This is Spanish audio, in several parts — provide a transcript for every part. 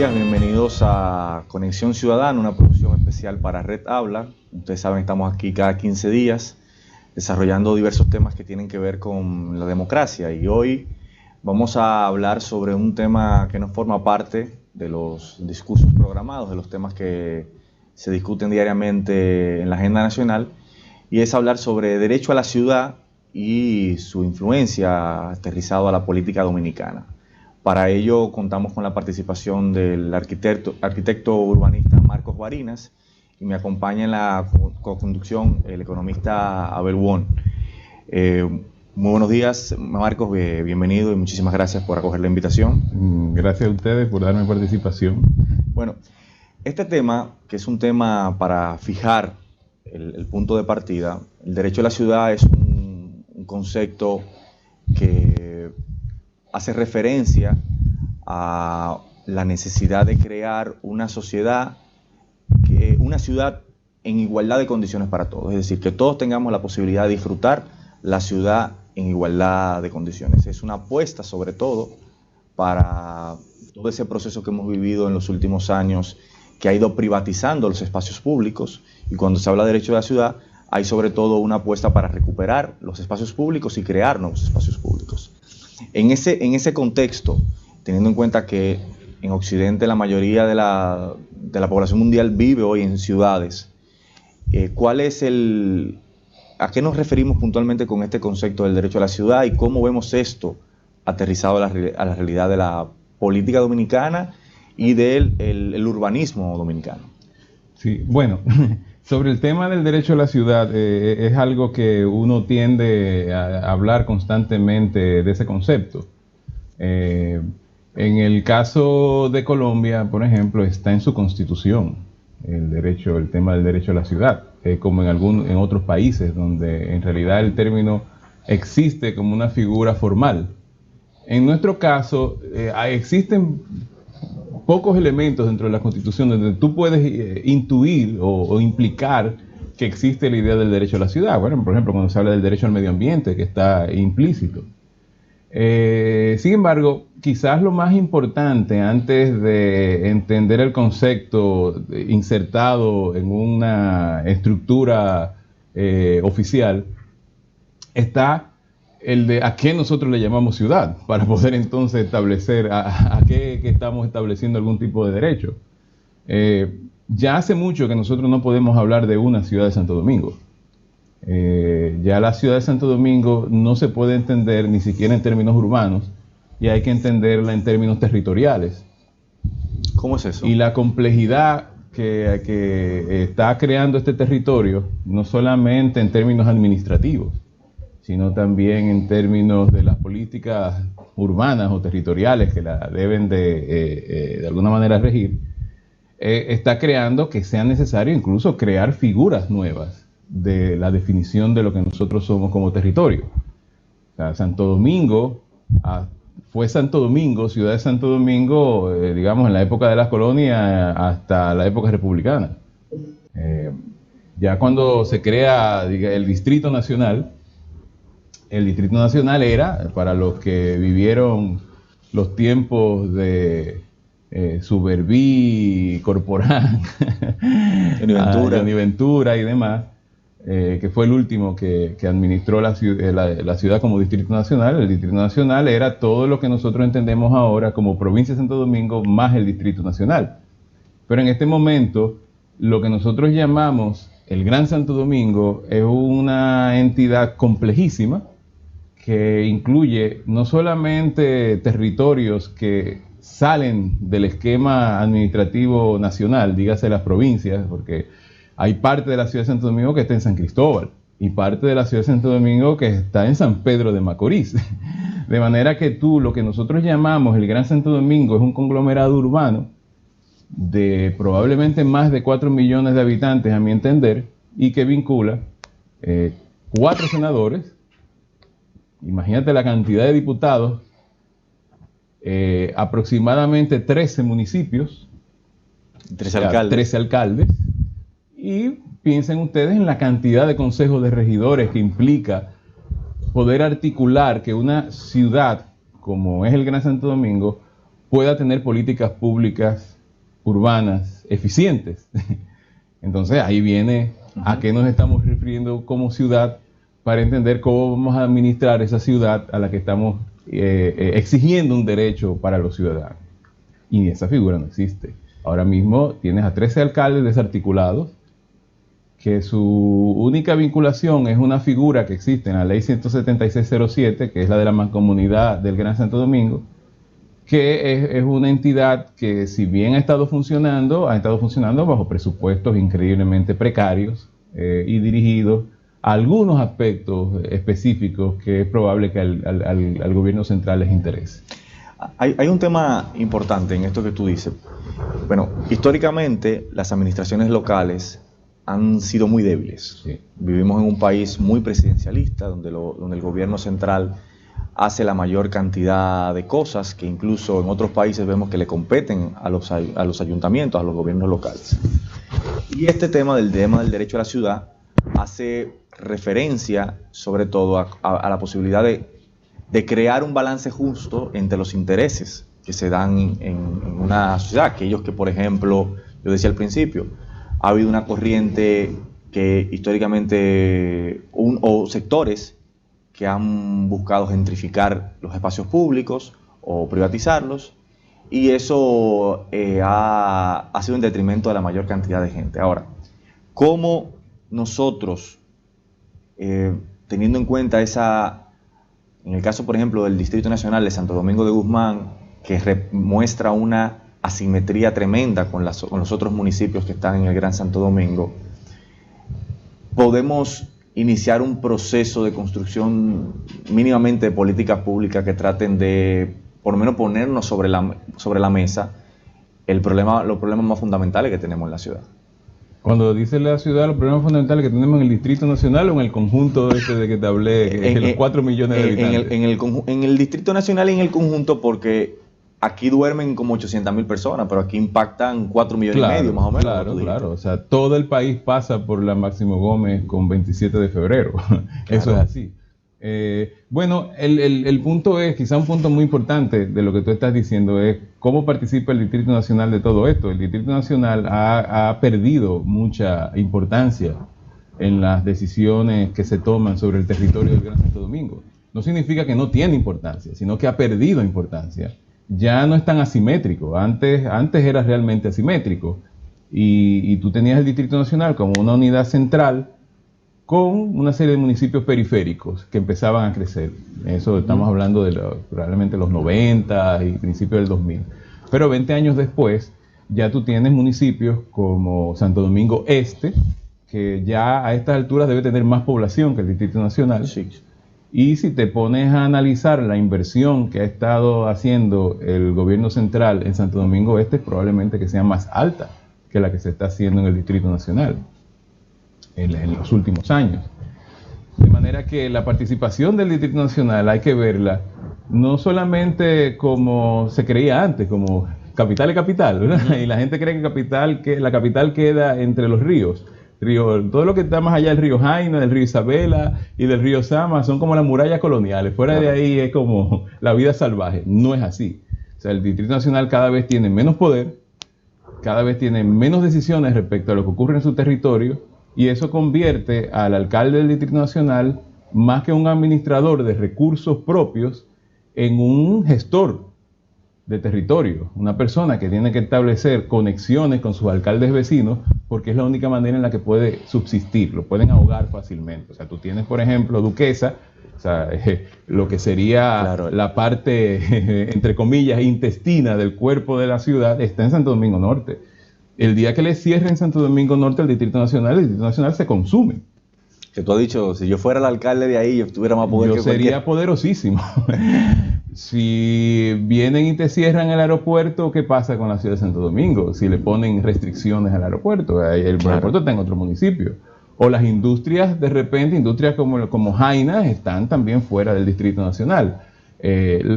días, bienvenidos a Conexión Ciudadana, una producción especial para Red Habla. Ustedes saben, estamos aquí cada 15 días desarrollando diversos temas que tienen que ver con la democracia, y hoy vamos a hablar sobre un tema que no forma parte de los discursos programados, de los temas que se discuten diariamente en la agenda nacional, y es hablar sobre derecho a la ciudad y su influencia aterrizado a la política dominicana. Para ello contamos con la participación del arquitecto urbanista Marcos Barinas, y me acompaña en la co-conducción el economista Abel Won. Muy buenos días, Marcos, bienvenido y muchísimas gracias por acoger la invitación. Gracias a ustedes por darme participación. Bueno, este tema, que es un tema para fijar el punto de partida, el derecho a la ciudad es un concepto que hace referencia a la necesidad de crear una sociedad, una ciudad en igualdad de condiciones para todos, es decir, que todos tengamos la posibilidad de disfrutar la ciudad en igualdad de condiciones. Es una apuesta sobre todo para todo ese proceso que hemos vivido en los últimos años, que ha ido privatizando los espacios públicos, y cuando se habla de derecho de la ciudad hay sobre todo una apuesta para recuperar los espacios públicos y crear nuevos espacios públicos. En ese contexto, teniendo en cuenta que en Occidente la mayoría de la población mundial vive hoy en ciudades, ¿a qué nos referimos puntualmente con este concepto del derecho a la ciudad, y cómo vemos esto aterrizado a la realidad de la política dominicana y del urbanismo dominicano? Sí, bueno, sobre el tema del derecho a la ciudad, es algo que uno tiende a hablar constantemente de ese concepto. En el caso de Colombia, por ejemplo, está en su constitución el tema del derecho a la ciudad, como en otros países donde en realidad el término existe como una figura formal. En nuestro caso, existen pocos elementos dentro de la Constitución donde tú puedes intuir o implicar que existe la idea del derecho a la ciudad. Bueno, por ejemplo, cuando se habla del derecho al medio ambiente, que está implícito. Sin embargo, quizás lo más importante antes de entender el concepto insertado en una estructura oficial está el de a qué nosotros le llamamos ciudad, para poder entonces establecer a qué estamos estableciendo algún tipo de derecho. Ya hace mucho que nosotros no podemos hablar de una ciudad de Santo Domingo. Ya la ciudad de Santo Domingo no se puede entender ni siquiera en términos urbanos, y hay que entenderla en términos territoriales. ¿Cómo es eso? Y la complejidad que está creando este territorio, no solamente en términos administrativos, sino también en términos de las políticas urbanas o territoriales que la deben de alguna manera regir, está creando que sea necesario incluso crear figuras nuevas de la definición de lo que nosotros somos como territorio. O sea, Santo Domingo fue Santo Domingo, ciudad de Santo Domingo, digamos, en la época de las colonias hasta la época republicana. Ya cuando se crea el Distrito Nacional era, para los que vivieron los tiempos de Suberví, Corporán, Johnny Ventura y demás, que fue el último que administró la ciudad como Distrito Nacional. El Distrito Nacional era todo lo que nosotros entendemos ahora como Provincia de Santo Domingo más el Distrito Nacional. Pero en este momento, lo que nosotros llamamos el Gran Santo Domingo es una entidad complejísima, que incluye no solamente territorios que salen del esquema administrativo nacional, dígase las provincias, porque hay parte de la ciudad de Santo Domingo que está en San Cristóbal y parte de la ciudad de Santo Domingo que está en San Pedro de Macorís. De manera que lo que nosotros llamamos el Gran Santo Domingo es un conglomerado urbano de probablemente más de 4 millones de habitantes, a mi entender, y que vincula 4 senadores. Imagínate la cantidad de diputados, aproximadamente 13 municipios, 13 alcaldes, y piensen ustedes en la cantidad de consejos de regidores que implica poder articular que una ciudad como es el Gran Santo Domingo pueda tener políticas públicas urbanas eficientes. Entonces ahí viene a qué nos estamos refiriendo como ciudad para entender cómo vamos a administrar esa ciudad a la que estamos exigiendo un derecho para los ciudadanos. Y esa figura no existe. Ahora mismo tienes a 13 alcaldes desarticulados que su única vinculación es una figura que existe en la ley 17607, que es la de la Mancomunidad del Gran Santo Domingo, que es una entidad que, si bien ha estado funcionando bajo presupuestos increíblemente precarios y dirigidos a algunos aspectos específicos que es probable que al gobierno central les interese. Hay un tema importante en esto que tú dices. Bueno, históricamente las administraciones locales han sido muy débiles. Sí. Vivimos en un país muy presidencialista, donde el gobierno central hace la mayor cantidad de cosas que incluso en otros países vemos que le competen a los ayuntamientos, a los gobiernos locales. Y este tema del derecho a la ciudad hace referencia sobre todo a la posibilidad de crear un balance justo entre los intereses que se dan en una sociedad. Aquellos que, por ejemplo, yo decía al principio, ha habido una corriente que históricamente, o sectores que han buscado gentrificar los espacios públicos o privatizarlos, y eso ha sido en detrimento de la mayor cantidad de gente. Ahora, ¿cómo nosotros, teniendo en cuenta en el caso, por ejemplo, del Distrito Nacional de Santo Domingo de Guzmán, que muestra una asimetría tremenda con los otros municipios que están en el Gran Santo Domingo, podemos iniciar un proceso de construcción mínimamente de políticas públicas que traten de, por lo menos, ponernos sobre la mesa los problemas más fundamentales que tenemos en la ciudad? Cuando dice la ciudad, los problemas fundamentales que tenemos en el Distrito Nacional o en el conjunto de que te hablé, de los 4 millones de habitantes. En el Distrito Nacional y en el conjunto, porque aquí duermen como 800.000 personas, pero aquí impactan 4 millones y medio, más o menos. Claro. O sea, todo el país pasa por la Máximo Gómez con 27 de febrero. Claro. Eso es así. Bueno, el punto es, quizá un punto muy importante de lo que tú estás diciendo es cómo participa el Distrito Nacional de todo esto. El Distrito Nacional ha perdido mucha importancia en las decisiones que se toman sobre el territorio del Gran Santo Domingo. No significa que no tiene importancia, sino que ha perdido importancia. Ya no es tan asimétrico. Antes era realmente asimétrico. Y tú tenías el Distrito Nacional como una unidad central con una serie de municipios periféricos que empezaban a crecer. Eso estamos hablando de probablemente los 90 y principios del 2000. Pero 20 años después, ya tú tienes municipios como Santo Domingo Este, que ya a estas alturas debe tener más población que el Distrito Nacional. Sí. Y si te pones a analizar la inversión que ha estado haciendo el gobierno central en Santo Domingo Este, probablemente que sea más alta que la que se está haciendo en el Distrito Nacional en los últimos años. De manera que la participación del Distrito Nacional hay que verla no solamente como se creía antes, como capital es capital, ¿verdad? Y la gente cree que la capital queda entre los ríos. Todo lo que está más allá del río Jaina, del río Isabela y del río Sama son como las murallas coloniales. Fuera de ahí es como la vida salvaje. No es así. O sea, el Distrito Nacional cada vez tiene menos poder, cada vez tiene menos decisiones respecto a lo que ocurre en su territorio, y eso convierte al alcalde del Distrito Nacional, más que un administrador de recursos propios, en un gestor de territorio, una persona que tiene que establecer conexiones con sus alcaldes vecinos, porque es la única manera en la que puede subsistir, lo pueden ahogar fácilmente. O sea, tú tienes, por ejemplo, Duquesa, o sea, lo que sería claro, la parte, entre comillas, intestina del cuerpo de la ciudad, está en Santo Domingo Norte. El día que le cierren Santo Domingo Norte al Distrito Nacional, el Distrito Nacional se consume. Que tú has dicho, si yo fuera el alcalde de ahí, yo tuviera más poder. Yo sería poderosísimo. Si vienen y te cierran el aeropuerto, ¿qué pasa con la ciudad de Santo Domingo? Si le ponen restricciones al aeropuerto, el aeropuerto está en otro municipio. O las industrias, de repente, industrias como Jaina están también fuera del Distrito Nacional.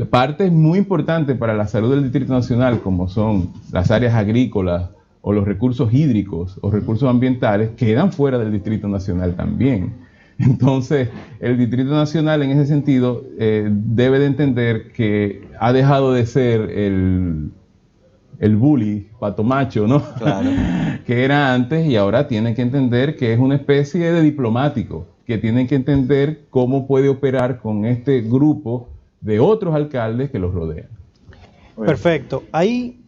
Partes muy importantes para la salud del Distrito Nacional, como son las áreas agrícolas o los recursos hídricos o recursos ambientales, quedan fuera del Distrito Nacional también. Entonces, el Distrito Nacional en ese sentido debe de entender que ha dejado de ser el bully, pato macho, ¿no? Claro. Que era antes, y ahora tienen que entender que es una especie de diplomático, que tienen que entender cómo puede operar con este grupo de otros alcaldes que los rodean. Perfecto. Hay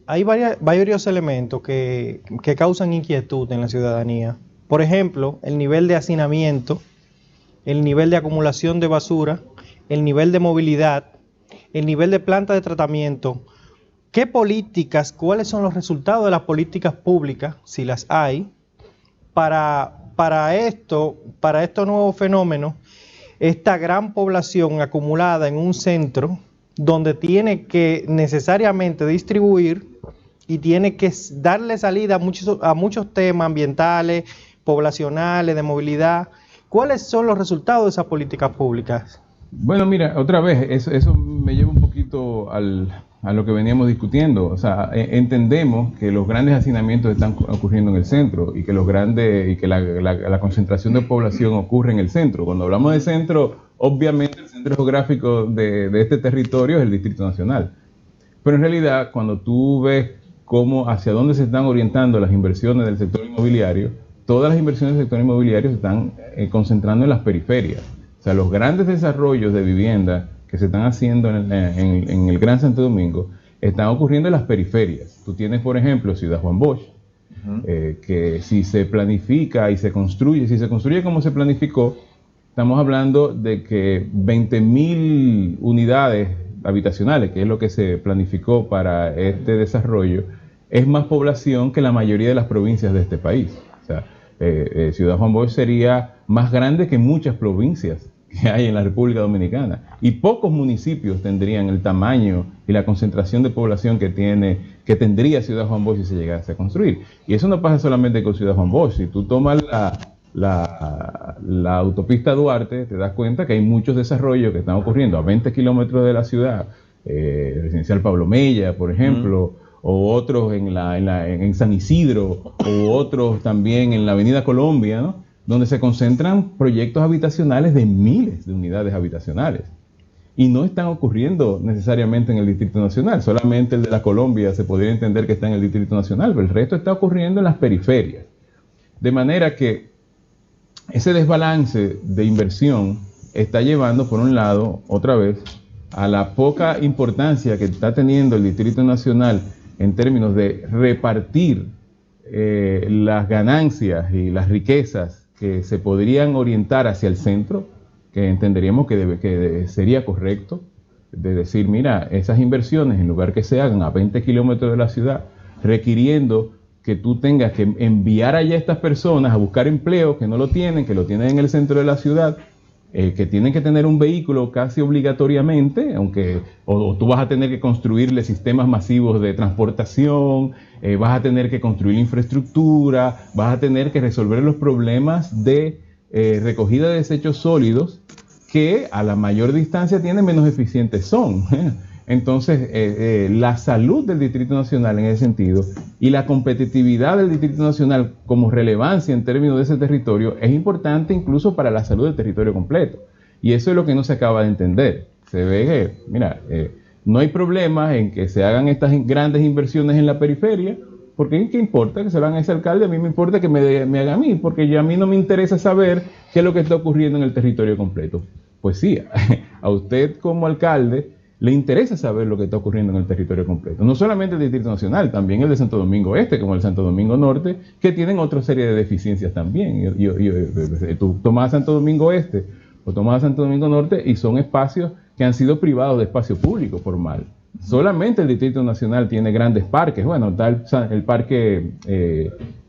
varios elementos que causan inquietud en la ciudadanía. Por ejemplo, el nivel de hacinamiento, el nivel de acumulación de basura, el nivel de movilidad, el nivel de planta de tratamiento. ¿Qué políticas, cuáles son los resultados de las políticas públicas, si las hay, para estos nuevos fenómenos, esta gran población acumulada en un centro donde tiene que necesariamente distribuir y tiene que darle salida a muchos temas ambientales, poblacionales, de movilidad? ¿Cuáles son los resultados de esas políticas públicas? Bueno, mira, otra vez, eso me lleva un poquito a lo que veníamos discutiendo. O sea, entendemos que los grandes hacinamientos están ocurriendo en el centro y que la concentración de población ocurre en el centro. Cuando hablamos de centro, obviamente el centro geográfico de este territorio es el Distrito Nacional. Pero en realidad, cuando tú ves hacia dónde se están orientando las inversiones del sector inmobiliario, todas las inversiones del sector inmobiliario se están concentrando en las periferias. O sea, los grandes desarrollos de vivienda que se están haciendo en el Gran Santo Domingo están ocurriendo en las periferias. Tú tienes, por ejemplo, Ciudad Juan Bosch, que si se planifica y se construye como se planificó, estamos hablando de que 20.000 unidades habitacionales, que es lo que se planificó para este desarrollo, es más población que la mayoría de las provincias de este país. O sea, Ciudad Juan Bosch sería más grande que muchas provincias que hay en la República Dominicana, y pocos municipios tendrían el tamaño y la concentración de población que tendría Ciudad Juan Bosch si se llegase a construir. Y eso no pasa solamente con Ciudad Juan Bosch. Si tú tomas la autopista Duarte, te das cuenta que hay muchos desarrollos que están ocurriendo a 20 kilómetros de la ciudad, Residencial Pablo Mella, por ejemplo, o otros en San Isidro, o otros también en la Avenida Colombia, ¿no?, donde se concentran proyectos habitacionales de miles de unidades habitacionales. Y no están ocurriendo necesariamente en el Distrito Nacional. Solamente el de la Colombia se podría entender que está en el Distrito Nacional, pero el resto está ocurriendo en las periferias. De manera que ese desbalance de inversión está llevando, por un lado, otra vez, a la poca importancia que está teniendo el Distrito Nacional en términos de repartir las ganancias y las riquezas que se podrían orientar hacia el centro, que entenderíamos que sería correcto, de decir, mira, esas inversiones, en lugar que se hagan a 20 kilómetros de la ciudad, requiriendo que tú tengas que enviar allá a estas personas a buscar empleo que no lo tienen, que lo tienen en el centro de la ciudad, que tienen que tener un vehículo casi obligatoriamente, o tú vas a tener que construirle sistemas masivos de transportación, vas a tener que construir infraestructura, vas a tener que resolver los problemas de recogida de desechos sólidos que a la mayor distancia tienen menos eficientes son. Entonces, la salud del Distrito Nacional en ese sentido y la competitividad del Distrito Nacional como relevancia en términos de ese territorio es importante incluso para la salud del territorio completo. Y eso es lo que no se acaba de entender. Se ve que, mira, no hay problema en que se hagan estas grandes inversiones en la periferia, porque ¿qué importa que se lo hagan a ese alcalde? A mí me importa que me haga a mí, porque a mí no me interesa saber qué es lo que está ocurriendo en el territorio completo. Pues sí, a usted como alcalde le interesa saber lo que está ocurriendo en el territorio completo. No solamente el Distrito Nacional, también el de Santo Domingo Este, como el Santo Domingo Norte, que tienen otra serie de deficiencias también. Tú tomas Santo Domingo Este o tomas Santo Domingo Norte y son espacios que han sido privados de espacio público formal. Solamente el Distrito Nacional tiene grandes parques. Bueno, está el parque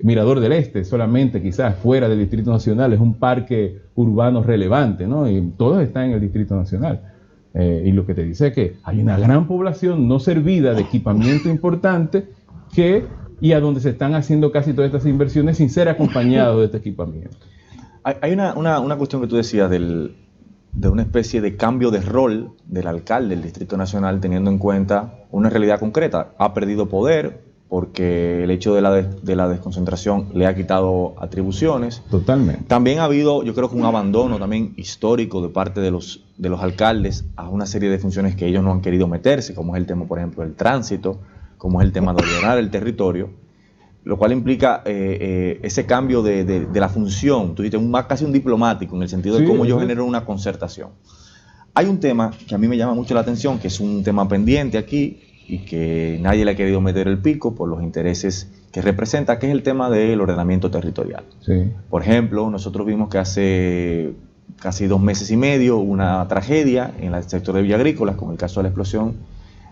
Mirador del Este, solamente quizás fuera del Distrito Nacional, es un parque urbano relevante, ¿no? Y todos están en el Distrito Nacional. Y lo que te dice es que hay una gran población no servida de equipamiento importante y a donde se están haciendo casi todas estas inversiones sin ser acompañados de este equipamiento. Hay una cuestión que tú decías de una especie de cambio de rol del alcalde del Distrito Nacional, teniendo en cuenta una realidad concreta. Ha perdido poder, porque el hecho de la desconcentración le ha quitado atribuciones. Totalmente. También ha habido, yo creo que un abandono también histórico de parte de los alcaldes a una serie de funciones que ellos no han querido meterse, como es el tema, por ejemplo, del tránsito, como es el tema de ordenar el territorio, lo cual implica ese cambio de la función, tú dices, casi un diplomático, en el sentido de cómo ellos generan una concertación. Hay un tema que a mí me llama mucho la atención, que es un tema pendiente aquí, y que nadie le ha querido meter el pico por los intereses que representa, que es el tema del ordenamiento territorial. Sí. Por ejemplo, nosotros vimos que hace casi 2 meses y medio hubo una tragedia en el sector de Villa Agrícola, con el caso de la explosión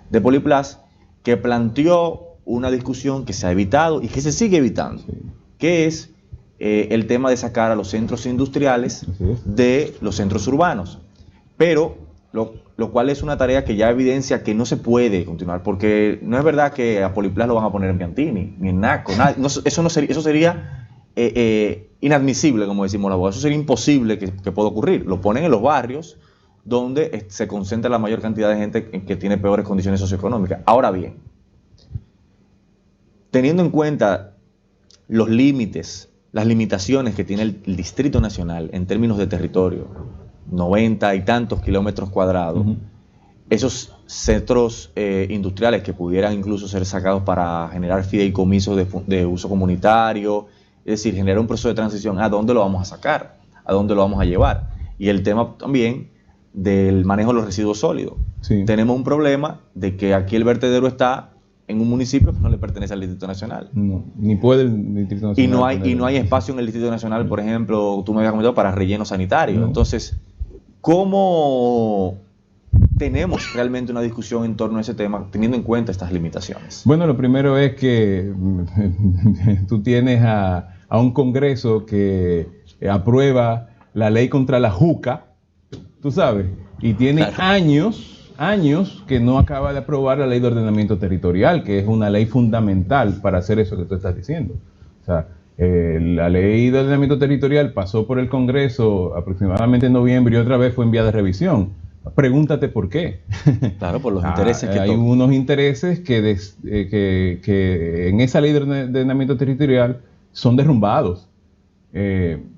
de Poliplas, que planteó una discusión que se ha evitado y que se sigue evitando, que es el tema de sacar a los centros industriales de los centros urbanos. Pero lo cual es una tarea que ya evidencia que no se puede continuar, porque no es verdad que a Poliplas lo van a poner en Piantini, ni en Naco, eso sería inadmisible, como decimos los abogados, eso sería imposible que pueda ocurrir. Lo ponen en los barrios donde se concentra la mayor cantidad de gente que tiene peores condiciones socioeconómicas. Ahora bien, teniendo en cuenta los límites, las limitaciones que tiene el Distrito Nacional en términos de territorio, 90 y tantos kilómetros cuadrados, esos centros industriales que pudieran incluso ser sacados para generar fideicomisos de uso comunitario, es decir, generar un proceso de transición, ¿a dónde lo vamos a sacar? ¿A dónde lo vamos a llevar? Y el tema también del manejo de los residuos sólidos. Sí. Tenemos un problema de que aquí el vertedero está en un municipio que no le pertenece al Distrito Nacional. No, ni puede el Distrito Nacional. Y no hay espacio en el Distrito Nacional, por ejemplo, tú me habías comentado, para relleno sanitario. No. Entonces, ¿cómo tenemos realmente una discusión en torno a ese tema, teniendo en cuenta estas limitaciones? Bueno, lo primero es que tú tienes a un Congreso que aprueba la ley contra la juca, tú sabes, y tiene años que no acaba de aprobar la ley de ordenamiento territorial, que es una ley fundamental para hacer eso que tú estás diciendo. O sea, la ley de ordenamiento territorial pasó por el Congreso aproximadamente en noviembre y otra vez fue enviada a revisión. Pregúntate por qué. Claro, por los intereses que hay unos intereses que en esa ley de ordenamiento territorial son derrumbados.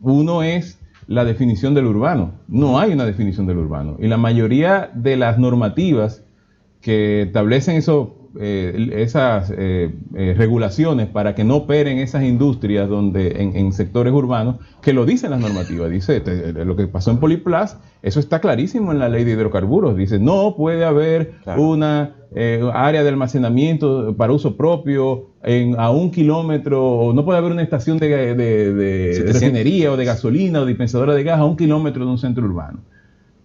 Uno es la definición del urbano. No hay una definición del urbano. Y la mayoría de las normativas que establecen esas regulaciones para que no operen esas industrias en sectores urbanos, que lo dicen las normativas. Dice, lo que pasó en Poliplas, eso está clarísimo en la ley de hidrocarburos. Dice, no puede haber una área de almacenamiento para uso propio a 1 kilómetro, o no puede haber una estación de refinería o de gasolina o dispensadora de gas a 1 kilómetro de un centro urbano.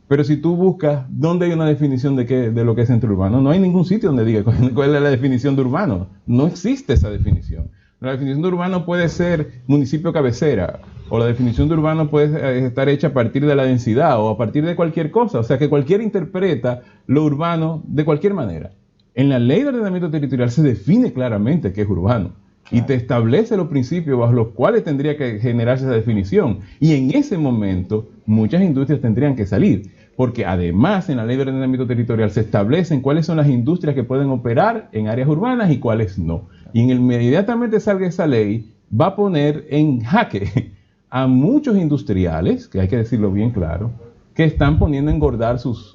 Pero si tú buscas dónde hay una definición de lo que es centro urbano, no hay ningún sitio donde diga cuál es la definición de urbano. No existe esa definición. La definición de urbano puede ser municipio cabecera, o la definición de urbano puede estar hecha a partir de la densidad o a partir de cualquier cosa. O sea, que cualquiera interpreta lo urbano de cualquier manera. En la ley de ordenamiento territorial se define claramente qué es urbano. Y te establece los principios bajo los cuales tendría que generarse esa definición. Y en ese momento muchas industrias tendrían que salir, porque además en la ley de ordenamiento territorial se establecen cuáles son las industrias que pueden operar en áreas urbanas y cuáles no. Y inmediatamente salga esa ley, va a poner en jaque a muchos industriales, que hay que decirlo bien claro, que están poniendo a engordar sus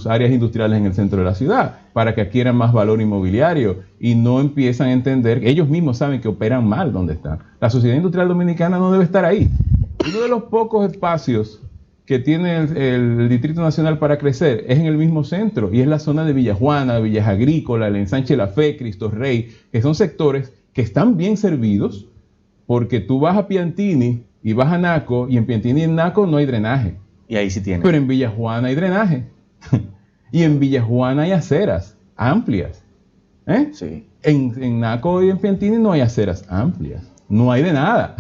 áreas industriales en el centro de la ciudad para que adquieran más valor inmobiliario y no empiezan a entender que ellos mismos saben que operan mal donde están. La sociedad industrial dominicana no debe estar ahí. Uno de los pocos espacios que tiene el Distrito Nacional para crecer es en el mismo centro, y es la zona de Villajuana, Villas Agrícola, el Ensanche La Fe, Cristo Rey, que son sectores que están bien servidos, porque tú vas a Piantini y vas a Naco, y en Piantini y en Naco no hay drenaje. Y ahí sí tiene. Pero en Villajuana hay drenaje. Y en Villajuana hay aceras amplias. Sí. En Naco y en Piantini no hay aceras amplias. No hay de nada.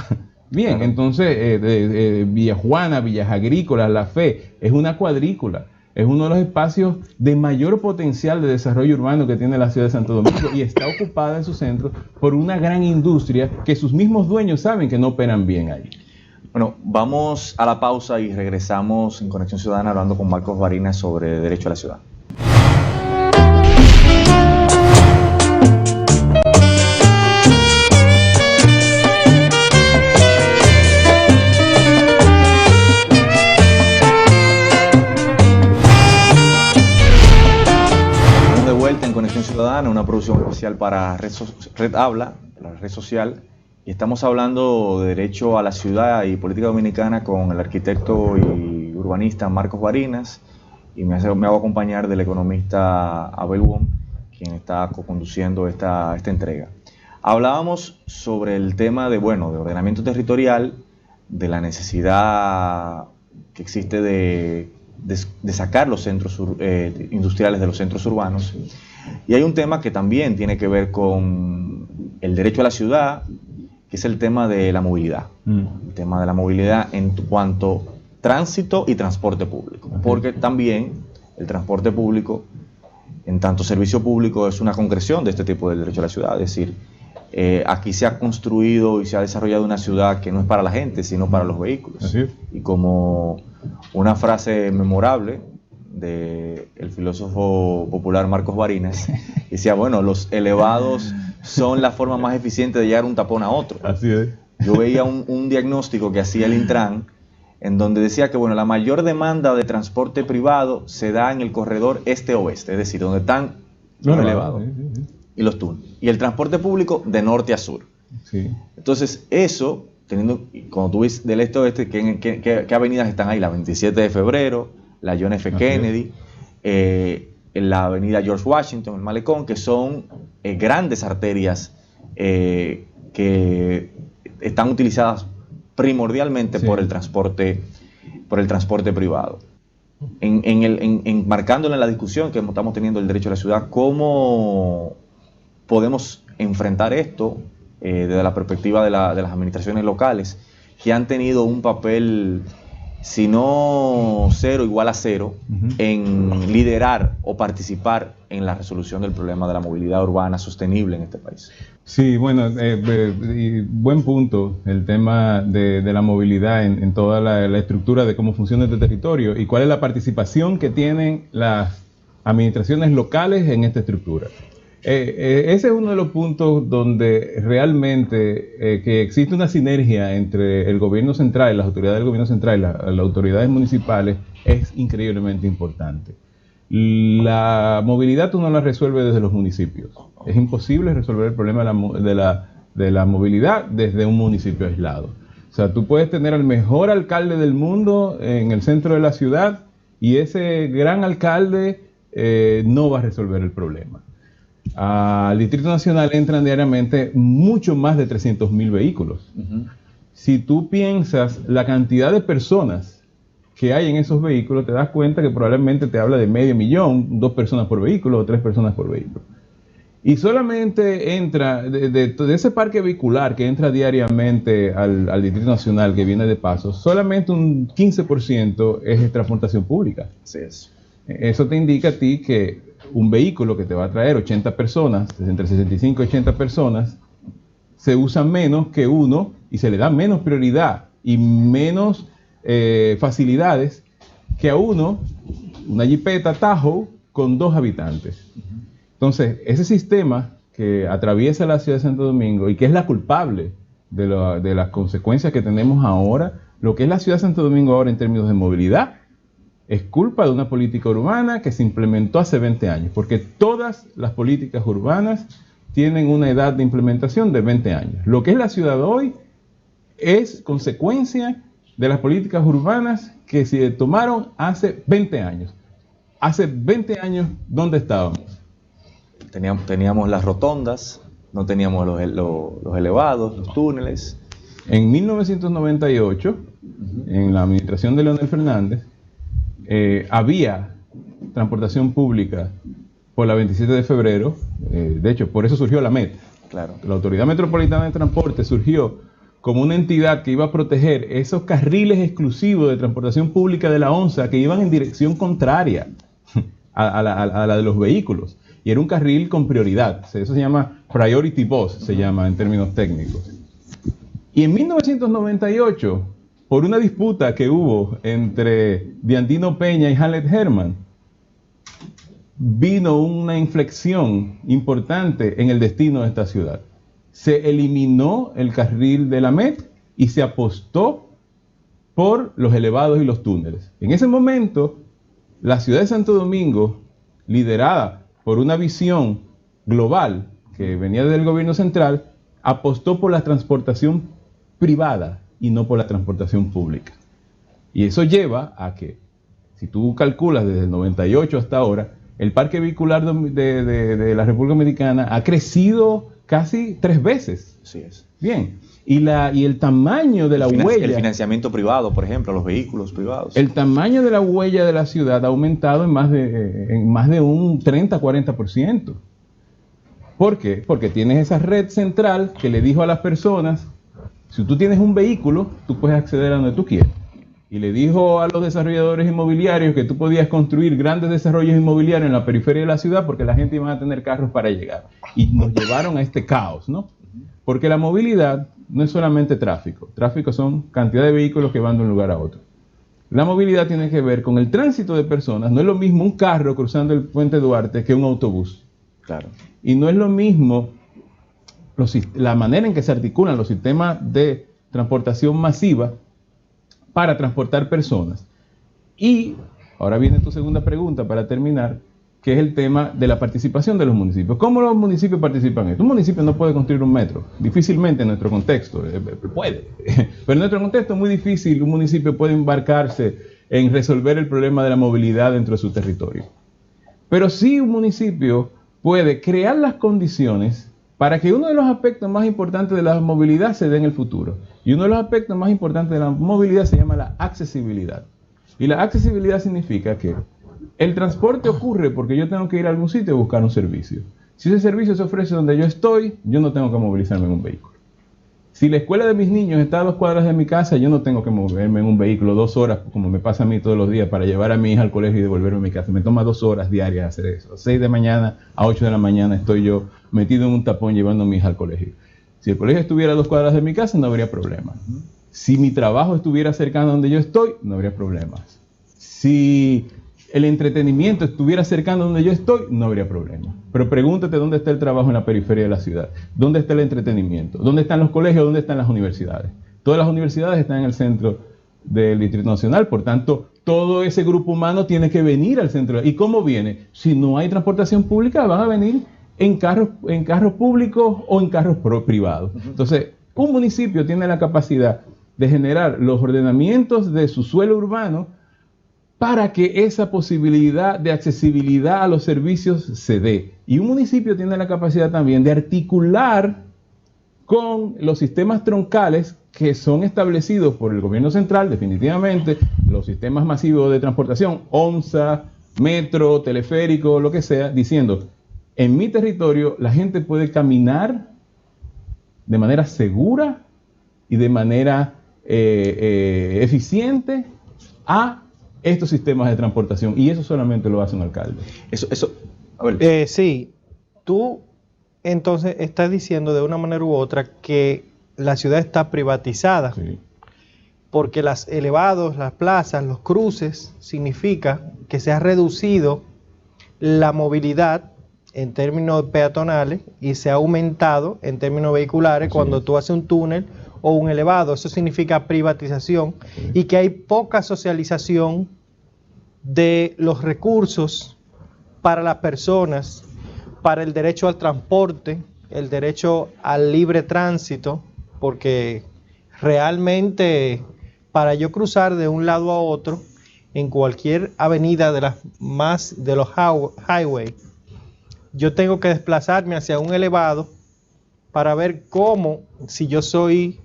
Bien, claro. Entonces Villajuana, Villas Agrícolas, La Fe, es una cuadrícula. Es uno de los espacios de mayor potencial de desarrollo urbano que tiene la ciudad de Santo Domingo, y está ocupada en su centro por una gran industria que sus mismos dueños saben que no operan bien ahí. Bueno, vamos a la pausa y regresamos en Conexión Ciudadana hablando con Marcos Barinas sobre Derecho a la Ciudad. especial para Red Habla, la red social, y estamos hablando de derecho a la ciudad y política dominicana con el arquitecto y urbanista Marcos Barinas, y me hago acompañar del economista Abel Wong, quien está co-conduciendo esta entrega. Hablábamos sobre el tema de ordenamiento territorial, de la necesidad que existe de sacar los centros industriales de los centros urbanos. Y hay un tema que también tiene que ver con el derecho a la ciudad, que es el tema de la movilidad. El tema de la movilidad en cuanto tránsito y transporte público. Porque también el transporte público, en tanto servicio público, es una concreción de este tipo del derecho a la ciudad. Es decir, aquí se ha construido y se ha desarrollado una ciudad que no es para la gente, sino para los vehículos. Así es. Y como una frase memorable del filósofo popular Marcos Barinas, decía, los elevados son la forma más eficiente de llegar un tapón a otro. Así es. Yo veía un diagnóstico que hacía el Intran, en donde decía que la mayor demanda de transporte privado se da en el corredor este-oeste, es decir, donde están los elevados y los túneles. Y el transporte público de norte a sur. Sí. Entonces, eso, cuando tú ves del este a oeste, ¿qué avenidas están ahí? La 27 de febrero, la John F. Kennedy, la avenida George Washington, el Malecón, que son grandes arterias que están utilizadas primordialmente por el transporte privado. Enmarcándolo en la discusión que estamos teniendo del derecho a la ciudad, ¿cómo podemos enfrentar esto desde la perspectiva de las administraciones locales, que han tenido un papel, si no 0, igual a 0, en liderar o participar en la resolución del problema de la movilidad urbana sostenible en este país? Sí, buen punto el tema de la movilidad en toda la estructura de cómo funciona este territorio y cuál es la participación que tienen las administraciones locales en esta estructura. Ese es uno de los puntos donde realmente que existe una sinergia entre el gobierno central, las autoridades del gobierno central y las autoridades municipales es increíblemente importante. La movilidad tú no la resuelves desde los municipios. Es imposible resolver el problema de la movilidad desde un municipio aislado. O sea, tú puedes tener al mejor alcalde del mundo en el centro de la ciudad y ese gran alcalde no va a resolver el problema. Al Distrito Nacional entran diariamente mucho más de 300.000 vehículos. Si tú piensas la cantidad de personas que hay en esos vehículos, te das cuenta que probablemente te habla de 500.000, 2 personas por vehículo o 3 personas por vehículo. Y solamente entra, de ese parque vehicular que entra diariamente al Distrito Nacional, que viene de paso, solamente un 15% es transportación pública. Así es. Eso te indica a ti que un vehículo que te va a traer 80 personas, entre 65 y 80 personas, se usa menos que uno y se le da menos prioridad y menos facilidades que a una Jeepeta Tahoe con 2 habitantes. Entonces, ese sistema que atraviesa la ciudad de Santo Domingo y que es la culpable de las consecuencias que tenemos ahora, lo que es la ciudad de Santo Domingo ahora en términos de movilidad, es culpa de una política urbana que se implementó hace 20 años, porque todas las políticas urbanas tienen una edad de implementación de 20 años. Lo que es la ciudad hoy es consecuencia de las políticas urbanas que se tomaron hace 20 años. Hace 20 años, ¿dónde estábamos? Teníamos las rotondas, no teníamos los elevados, los túneles. En 1998, en la administración de Leonel Fernández, había transportación pública por la 27 de febrero. De hecho, por eso surgió la MET. Claro. La Autoridad Metropolitana de Transporte surgió como una entidad que iba a proteger esos carriles exclusivos de transportación pública de la ONSA que iban en dirección contraria a la de los vehículos. Y era un carril con prioridad. Eso se llama Priority Bus, se llama en términos técnicos. Y en 1998, por una disputa que hubo entre Diandino Peña y Hamlet Herman, vino una inflexión importante en el destino de esta ciudad. Se eliminó el carril de la MET y se apostó por los elevados y los túneles. En ese momento, la ciudad de Santo Domingo, liderada por una visión global que venía del gobierno central, apostó por la transportación privada y no por la transportación pública. Y eso lleva a que, si tú calculas desde el 98 hasta ahora, el parque vehicular de la República Dominicana ha crecido casi 3 veces. Así es. Bien. Y el tamaño de la huella... El financiamiento privado, por ejemplo, los vehículos privados. El tamaño de la huella de la ciudad ha aumentado en más de un 30-40%. ¿Por qué? Porque tienes esa red central que le dijo a las personas, si tú tienes un vehículo, tú puedes acceder a donde tú quieras. Y le dijo a los desarrolladores inmobiliarios que tú podías construir grandes desarrollos inmobiliarios en la periferia de la ciudad porque la gente iba a tener carros para llegar. Y nos llevaron a este caos, ¿no? Porque la movilidad no es solamente tráfico. Tráfico son cantidad de vehículos que van de un lugar a otro. La movilidad tiene que ver con el tránsito de personas. No es lo mismo un carro cruzando el puente Duarte que un autobús. Claro. Y no es lo mismo la manera en que se articulan los sistemas de transportación masiva para transportar personas. Y ahora viene tu segunda pregunta para terminar, que es el tema de la participación de los municipios. ¿Cómo los municipios participan en esto? Un municipio no puede construir un metro, difícilmente en nuestro contexto, puede, pero en nuestro contexto es muy difícil un municipio puede embarcarse en resolver el problema de la movilidad dentro de su territorio. Pero sí un municipio puede crear las condiciones para que uno de los aspectos más importantes de la movilidad se dé en el futuro. Y uno de los aspectos más importantes de la movilidad se llama la accesibilidad. Y la accesibilidad significa que el transporte ocurre porque yo tengo que ir a algún sitio a buscar un servicio. Si ese servicio se ofrece donde yo estoy, yo no tengo que movilizarme en un vehículo. Si la escuela de mis niños está a 2 cuadras de mi casa, yo no tengo que moverme en un vehículo 2 horas, como me pasa a mí todos los días, para llevar a mi hija al colegio y devolverme a mi casa. Me toma 2 horas diarias hacer eso. 6 de mañana a 8 de la mañana estoy yo metido en un tapón llevando a mi hija al colegio. Si el colegio estuviera a 2 cuadras de mi casa, no habría problema. Si mi trabajo estuviera cercano a donde yo estoy, no habría problemas. Si el entretenimiento estuviera cercano a donde yo estoy, no habría problema. Pero pregúntate dónde está el trabajo en la periferia de la ciudad, dónde está el entretenimiento, dónde están los colegios, dónde están las universidades. Todas las universidades están en el centro del Distrito Nacional, por tanto, todo ese grupo humano tiene que venir al centro. ¿Y cómo viene? Si no hay transportación pública, van a venir en carros públicos o en carros privados. Entonces, un municipio tiene la capacidad de generar los ordenamientos de su suelo urbano para que esa posibilidad de accesibilidad a los servicios se dé. Y un municipio tiene la capacidad también de articular con los sistemas troncales que son establecidos por el gobierno central, definitivamente, los sistemas masivos de transportación, OMSA, metro, teleférico, lo que sea, diciendo, en mi territorio la gente puede caminar de manera segura y de manera eficiente a estos sistemas de transportación, y eso solamente lo hace un alcalde. A ver. Sí, tú entonces estás diciendo de una manera u otra que la ciudad está privatizada, Sí. porque los elevados, las plazas, los cruces, significa que se ha reducido la movilidad en términos peatonales y se ha aumentado en términos vehiculares cuando tú haces un túnel o un elevado. Eso significa privatización y que hay poca socialización de los recursos para las personas, para el derecho al transporte, el derecho al libre tránsito, porque realmente para yo cruzar de un lado a otro en cualquier avenida de los highways, yo tengo que desplazarme hacia un elevado para ver cómo, si yo soy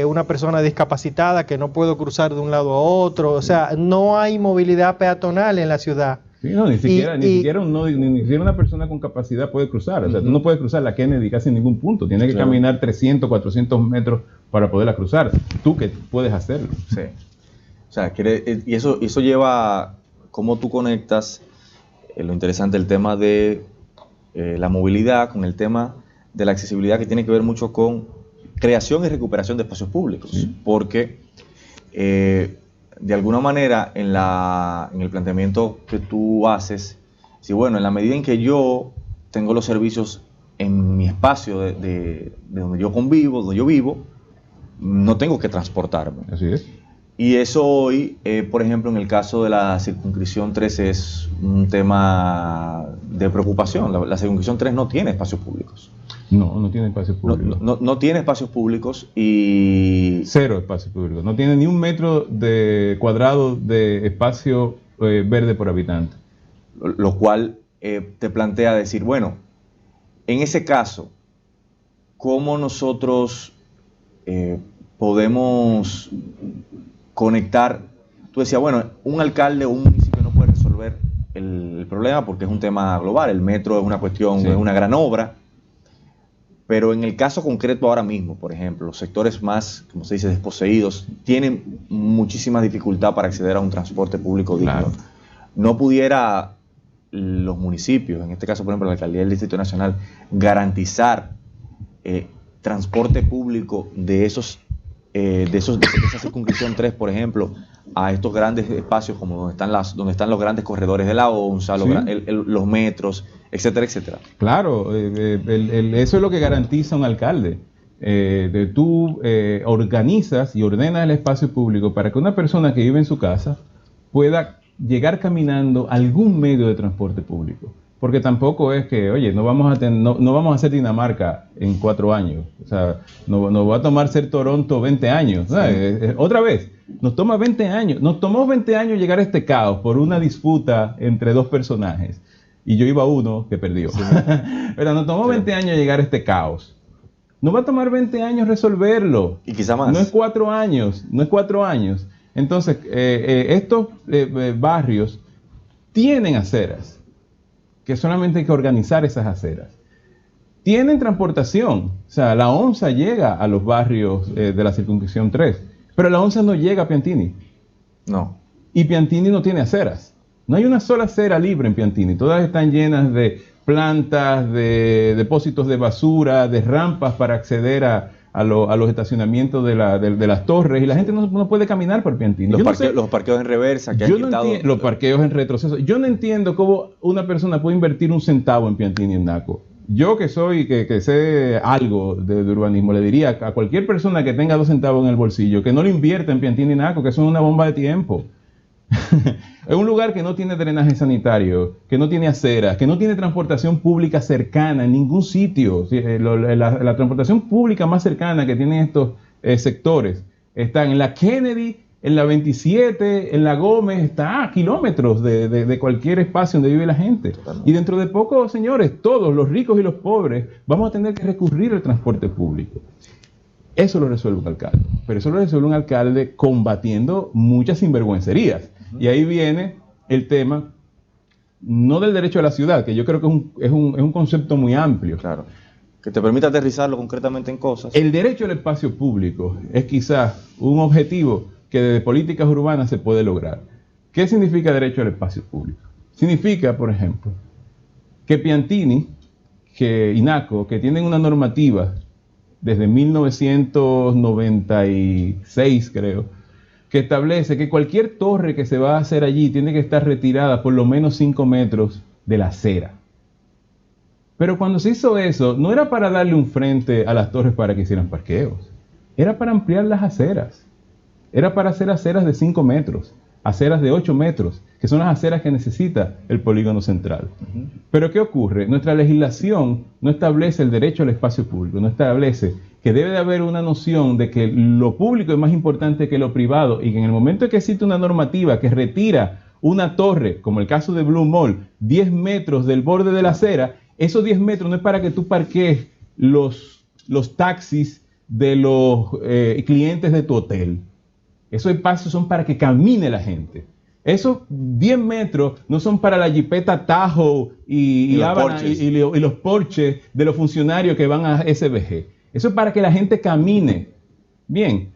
una persona discapacitada que no puedo cruzar de un lado a otro, o sea, no hay movilidad peatonal en la ciudad. Sí, no, ni siquiera una persona con capacidad puede cruzar. O sea, tú no puedes cruzar la Kennedy casi en ningún punto. Tienes que caminar 300, 400 metros para poderla cruzar. Tú que puedes hacerlo. Sí. O sea, y eso lleva cómo tú conectas lo interesante el tema de la movilidad con el tema de la accesibilidad, que tiene que ver mucho con creación y recuperación de espacios públicos. Sí. Porque de alguna manera en el planteamiento que tú haces, si bueno, en la medida en que yo tengo los servicios en mi espacio de donde yo convivo, donde yo vivo, no tengo que transportarme. Así es. Y eso hoy, por ejemplo, en el caso de la circunscripción 3 es un tema de preocupación. La circunscripción 3 no tiene espacios públicos. No tiene espacios públicos. No tiene espacios públicos y... Cero espacios públicos. No tiene ni un metro cuadrado de espacio verde por habitante. Lo cual te plantea decir, bueno, en ese caso, ¿cómo nosotros podemos conectar? Tú decías, bueno, un alcalde o un municipio no puede resolver el problema porque es un tema global. El metro es una cuestión, es una gran obra. Pero en el caso concreto ahora mismo, por ejemplo, los sectores más, como se dice, desposeídos, tienen muchísima dificultad para acceder a un transporte público digno. Claro. ¿No pudiera los municipios, en este caso, por ejemplo, la Alcaldía del Distrito Nacional, garantizar transporte público de esa circunscripción 3, por ejemplo, a estos grandes espacios como donde están los grandes corredores de la ONSA, Sí. los metros, etcétera, etcétera? Claro, eso es lo que garantiza un alcalde. Tú organizas y ordenas el espacio público para que una persona que vive en su casa pueda llegar caminando a algún medio de transporte público. Porque tampoco es que, oye, no vamos a hacer Dinamarca en 4 años. O sea, nos va a tomar ser Toronto 20 años. Sí. Otra vez, nos tomó 20 años llegar a este caos por una disputa entre dos personajes. Y yo iba a uno que perdió. Sí. Pero nos tomó 20 años llegar a este caos. Nos va a tomar 20 años resolverlo. Y quizá más. No es 4 años. Entonces, estos barrios tienen aceras, que solamente hay que organizar esas aceras. Tienen transportación, o sea, la ONSA llega a los barrios de la circunscripción 3, pero la ONSA no llega a Piantini. No. Y Piantini no tiene aceras. No hay una sola acera libre en Piantini. Todas están llenas de plantas, de depósitos de basura, de rampas para acceder a los estacionamientos de las torres, y la gente no puede caminar por Piantini. Los parqueos en reversa que han quitado. Los parqueos en retroceso. Yo no entiendo cómo una persona puede invertir un centavo en Piantini y en Naco. Yo que sé algo de urbanismo, le diría a cualquier persona que tenga 2 centavos en el bolsillo que no lo invierta en Piantini y Naco, que son una bomba de tiempo. Es un lugar que no tiene drenaje sanitario, que no tiene aceras, que no tiene transportación pública cercana en ningún sitio. La transportación pública más cercana que tienen estos sectores están en la Kennedy, en la 27, en la Gómez, está a kilómetros de cualquier espacio donde vive la gente. Y dentro de poco, señores, todos, los ricos y los pobres, vamos a tener que recurrir al transporte público. Eso lo resuelve un alcalde, pero eso lo resuelve un alcalde combatiendo muchas sinvergüencerías. Y ahí viene el tema, no del derecho a la ciudad, que yo creo que es un concepto muy amplio. Claro, que te permite aterrizarlo concretamente en cosas. El derecho al espacio público es quizás un objetivo que desde políticas urbanas se puede lograr. ¿Qué significa derecho al espacio público? Significa, por ejemplo, que Piantini y Naco, que tienen una normativa desde 1996, creo, que establece que cualquier torre que se va a hacer allí tiene que estar retirada por lo menos 5 metros de la acera. Pero cuando se hizo eso, no era para darle un frente a las torres para que hicieran parqueos, era para ampliar las aceras. Era para hacer aceras de 5 metros, aceras de 8 metros, que son las aceras que necesita el polígono central. Pero ¿qué ocurre? Nuestra legislación no establece el derecho al espacio público, no establece que debe de haber una noción de que lo público es más importante que lo privado, y que en el momento en que existe una normativa que retira una torre, como el caso de Blue Mall, 10 metros del borde de la acera, esos 10 metros no es para que tú parques los taxis de los clientes de tu hotel. Esos espacios son para que camine la gente. Esos 10 metros no son para la jipeta Tahoe y los Porsches de los funcionarios que van a SBG. Eso es para que la gente camine. Bien,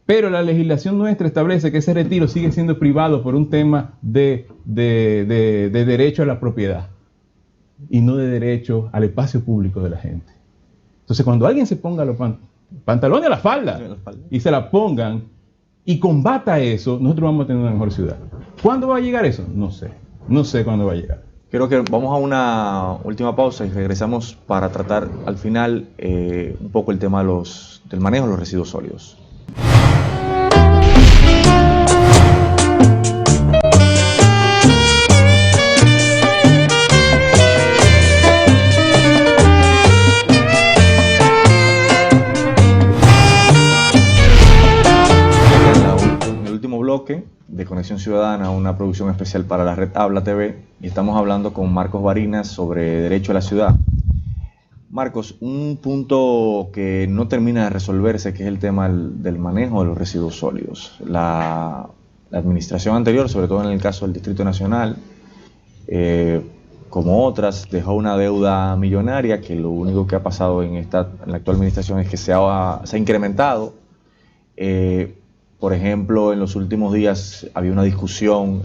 pero la legislación nuestra establece que ese retiro sigue siendo privado por un tema de derecho a la propiedad y no de derecho al espacio público de la gente. Entonces, cuando alguien se ponga los pantalones a la falda y se la pongan y combata eso, nosotros vamos a tener una mejor ciudad. ¿Cuándo va a llegar eso? No sé cuándo va a llegar. Creo que vamos a una última pausa y regresamos para tratar al final un poco el tema del manejo de los residuos sólidos. bloque de Conexión Ciudadana, una producción especial para la red Habla TV, y estamos hablando con Marcos Barinas sobre derecho a la ciudad. Marcos, un punto que no termina de resolverse, que es el tema del manejo de los residuos sólidos. La administración anterior, sobre todo en el caso del Distrito Nacional, como otras, dejó una deuda millonaria que lo único que ha pasado en la actual administración es que se ha incrementado. Por ejemplo, en los últimos días había una discusión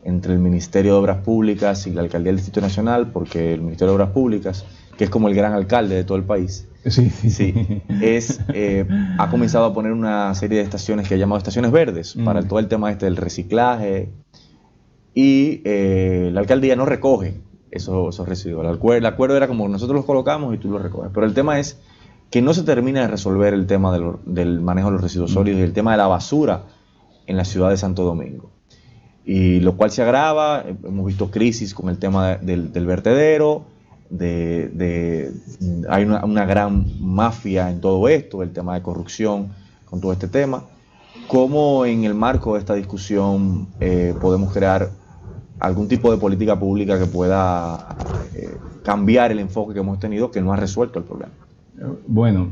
entre el Ministerio de Obras Públicas y la Alcaldía del Distrito Nacional, porque el Ministerio de Obras Públicas, que es como el gran alcalde de todo el país, ha comenzado a poner una serie de estaciones que ha llamado estaciones verdes para todo el tema del reciclaje, y la alcaldía no recoge esos residuos. El acuerdo era como nosotros los colocamos y tú los recoges, pero el tema es que no se termina de resolver el tema del manejo de los residuos sólidos y el tema de la basura en la ciudad de Santo Domingo, y lo cual se agrava. Hemos visto crisis con el tema del vertedero, hay una gran mafia en todo esto, el tema de corrupción con todo este tema. ¿Cómo en el marco de esta discusión podemos crear algún tipo de política pública que pueda cambiar el enfoque que hemos tenido, que no ha resuelto el problema? Bueno,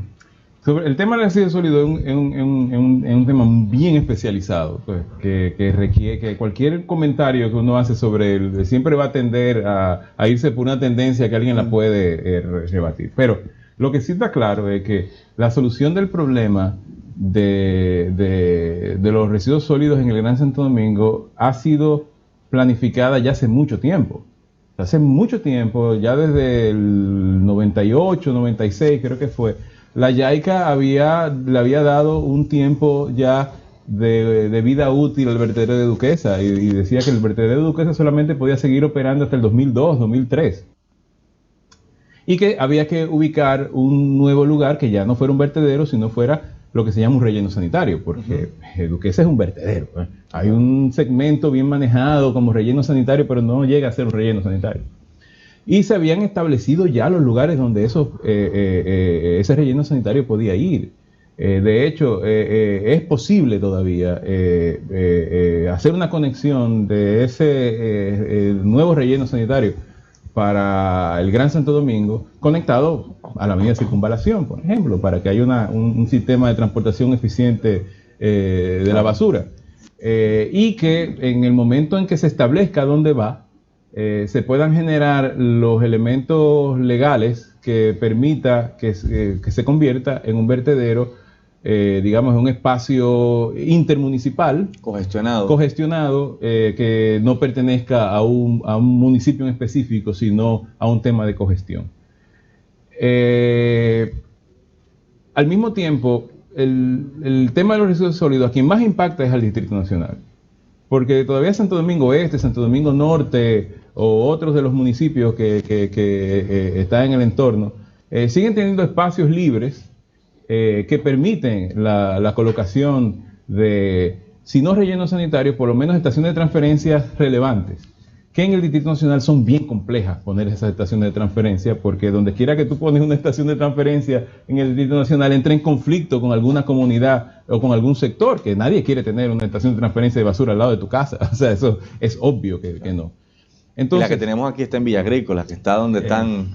sobre el tema del residuo sólido es un tema bien especializado, pues, que requiere que cualquier comentario que uno hace sobre él siempre va a tender a irse por una tendencia que alguien la puede rebatir. Pero lo que sí está claro es que la solución del problema de los residuos sólidos en el Gran Santo Domingo ha sido planificada ya hace mucho tiempo. Hace mucho tiempo, ya desde el 98, 96 creo que fue, la JAICA le había dado un tiempo ya de vida útil al vertedero de Duquesa, y decía que el vertedero de Duquesa solamente podía seguir operando hasta el 2002, 2003. Y que había que ubicar un nuevo lugar que ya no fuera un vertedero, sino fuera lo que se llama un relleno sanitario, porque Duquesa es un vertedero. Hay un segmento bien manejado como relleno sanitario, pero no llega a ser un relleno sanitario. Y se habían establecido ya los lugares donde ese relleno sanitario podía ir. De hecho, es posible todavía hacer una conexión de ese nuevo relleno sanitario para el Gran Santo Domingo, conectado a la avenida Circunvalación, por ejemplo, para que haya un sistema de transportación eficiente de la basura. Y que en el momento en que se establezca dónde va, se puedan generar los elementos legales que permita que se convierta en un vertedero, digamos, en un espacio intermunicipal, congestionado, que no pertenezca a un municipio en específico, sino a un tema de cogestión. Al mismo tiempo, el tema de los residuos sólidos, a quien más impacta es al Distrito Nacional, porque todavía Santo Domingo Este, Santo Domingo Norte o otros de los municipios que están en el entorno siguen teniendo espacios libres que permiten la colocación de, si no rellenos sanitarios, por lo menos estaciones de transferencia relevantes, que en el Distrito Nacional son bien complejas poner esas estaciones de transferencia, porque donde quiera que tú pones una estación de transferencia en el Distrito Nacional entra en conflicto con alguna comunidad o con algún sector, que nadie quiere tener una estación de transferencia de basura al lado de tu casa. O sea, eso es obvio que no. Entonces, la que tenemos aquí está en Villa Agrícola, que está donde están...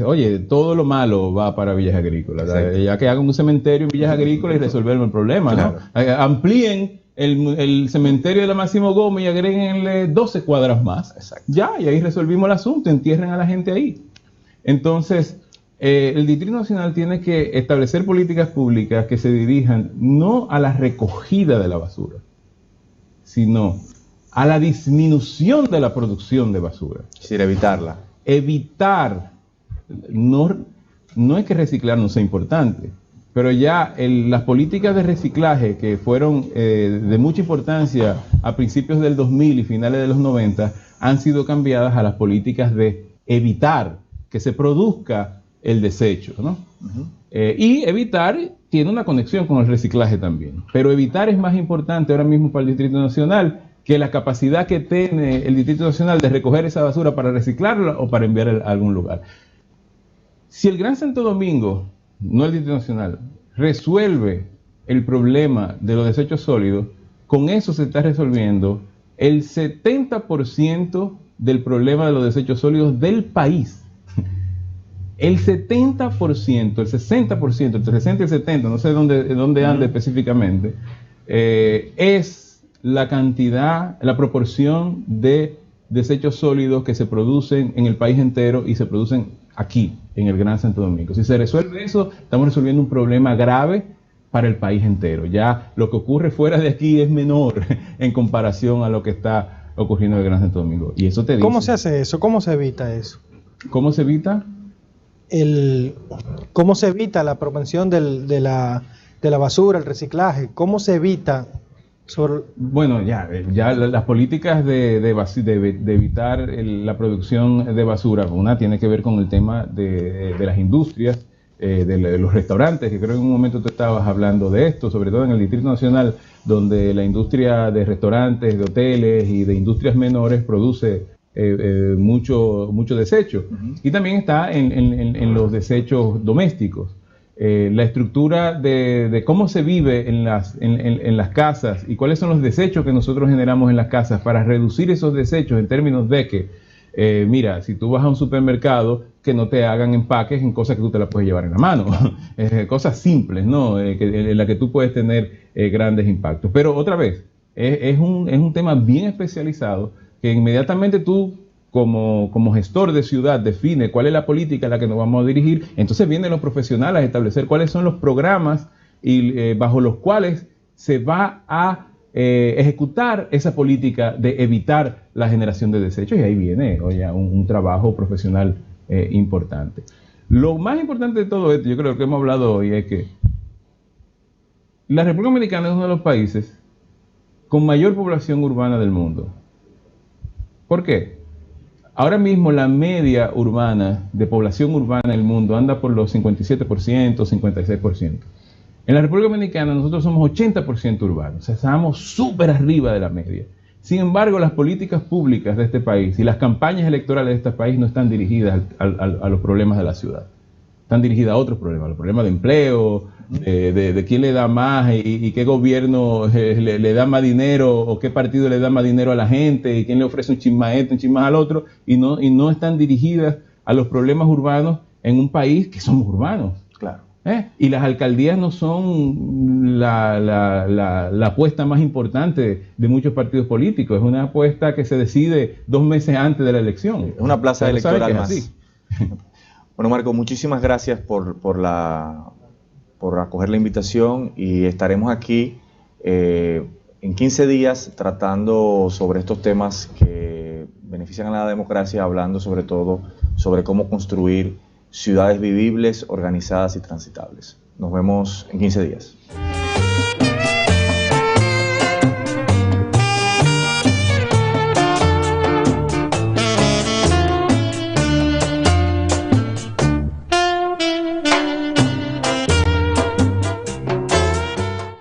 Oye, todo lo malo va para Villas Agrícolas. Ya que hagan un cementerio en Villas Agrícolas y resolvieron el problema, claro, ¿no? Amplíen el cementerio de la Máximo Gómez y agréguenle 12 cuadras más. Exacto. Ya, y ahí resolvimos el asunto, entierren a la gente ahí. Entonces, el Distrito Nacional tiene que establecer políticas públicas que se dirijan no a la recogida de la basura, sino a la disminución de la producción de basura. Es decir, evitarla. Evitar, no es que reciclar no sea importante, pero ya las políticas de reciclaje que fueron de mucha importancia a principios del 2000 y finales de los 90 han sido cambiadas a las políticas de evitar que se produzca el desecho, ¿no? Y evitar tiene una conexión con el reciclaje también, pero evitar es más importante ahora mismo para el Distrito Nacional que la capacidad que tiene el Distrito Nacional de recoger esa basura para reciclarla o para enviarla a algún lugar. Si el Gran Santo Domingo, no el Distrito Nacional, resuelve el problema de los desechos sólidos, con eso se está resolviendo el 70% del problema de los desechos sólidos del país. El 70%, el 60%, el 60 y el 70, no sé dónde anda específicamente, es la cantidad, la proporción de desechos sólidos que se producen en el país entero y se producen aquí, en el Gran Santo Domingo. Si se resuelve eso, estamos resolviendo un problema grave para el país entero. Ya lo que ocurre fuera de aquí es menor en comparación a lo que está ocurriendo en el Gran Santo Domingo. Y eso te dice, ¿cómo se hace eso? ¿Cómo se evita eso? ¿cómo se evita? ¿Cómo se evita la propensión de la basura, el reciclaje? ¿Cómo se evita? Bueno, ya las políticas de evitar la producción de basura, una tiene que ver con el tema de las industrias, de los restaurantes, que creo que en un momento tú estabas hablando de esto, sobre todo en el Distrito Nacional, donde la industria de restaurantes, de hoteles y de industrias menores produce mucho desecho. Y también está en los desechos domésticos. La estructura de cómo se vive en las casas y cuáles son los desechos que nosotros generamos en las casas para reducir esos desechos en términos de que, mira, si tú vas a un supermercado, que no te hagan empaques en cosas que tú te las puedes llevar en la mano, cosas simples, ¿no? En las que tú puedes tener grandes impactos. Pero otra vez, es un tema bien especializado que inmediatamente tú, como gestor de ciudad, define cuál es la política a la que nos vamos a dirigir. Entonces vienen los profesionales a establecer cuáles son los programas bajo los cuales se va a ejecutar esa política de evitar la generación de desechos, y ahí viene un trabajo profesional importante. Lo más importante de todo esto, yo creo que hemos hablado hoy, es que la República Dominicana es uno de los países con mayor población urbana del mundo. ¿Por qué? Ahora mismo la media urbana, de población urbana en el mundo, anda por los 57%, 56%. En la República Dominicana nosotros somos 80% urbanos, o sea, estamos súper arriba de la media. Sin embargo, las políticas públicas de este país y las campañas electorales de este país no están dirigidas a los problemas de la ciudad. Están dirigidas a otros problemas, los problemas de empleo, de quién le da más y qué gobierno le da más dinero, o qué partido le da más dinero a la gente, y quién le ofrece un chin más a este, un chin más al otro, y no están dirigidas a los problemas urbanos en un país que somos urbanos. Claro. Y las alcaldías no son la apuesta más importante de muchos partidos políticos, es una apuesta que se decide 2 meses antes de la elección. Es una plaza electoral más. Así. Bueno, Marco, muchísimas gracias por acoger la invitación, y estaremos aquí en 15 días tratando sobre estos temas que benefician a la democracia, hablando sobre todo sobre cómo construir ciudades vivibles, organizadas y transitables. Nos vemos en 15 días.